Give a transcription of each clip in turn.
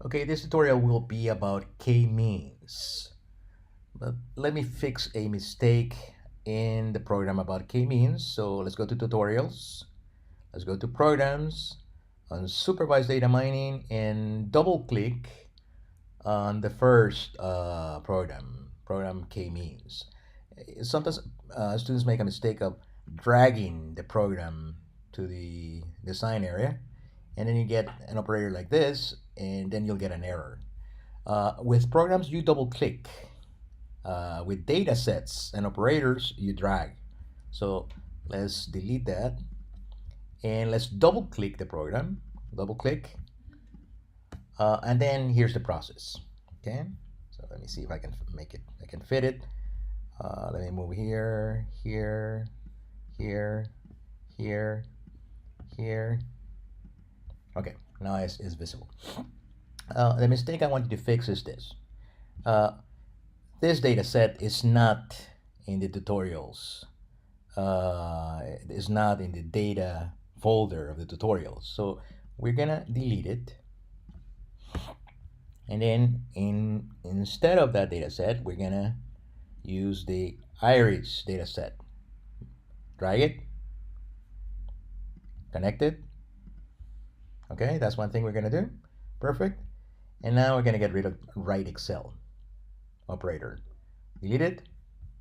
Okay, this tutorial will be about k-means. But let me fix a mistake in the program about k-means. So let's go to tutorials. Let's go to programs, on supervised data mining, and double click on the first program k-means. Sometimes students make a mistake of dragging the program to the design area, and then you get an operator like this, and then you'll get an error. With programs, you double click. With data sets and operators, you drag. So let's delete that, and let's double click the program. Double click, and then here's the process. Okay, so let me see if I can make it. I can fit it. Let me move here, here, here, here, here. Okay, now it's visible. The mistake I wanted to fix is this. Uh, this data set is not in the tutorials. It's not in the data folder of the tutorials. So we're gonna delete it. And then instead of that data set, we're gonna use the iris data set. Drag it, connect it. Okay, that's one thing we're gonna do. Perfect. And now we're gonna get rid of write Excel operator. Delete it,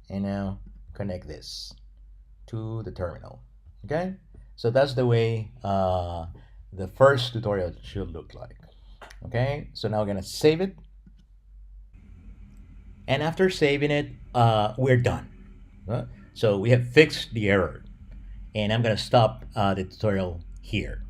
and now connect this to the terminal. Okay, so that's the way the first tutorial should look like. Okay, so now we're gonna save it, and after saving it, we're done. So we have fixed the error, and I'm gonna stop the tutorial here.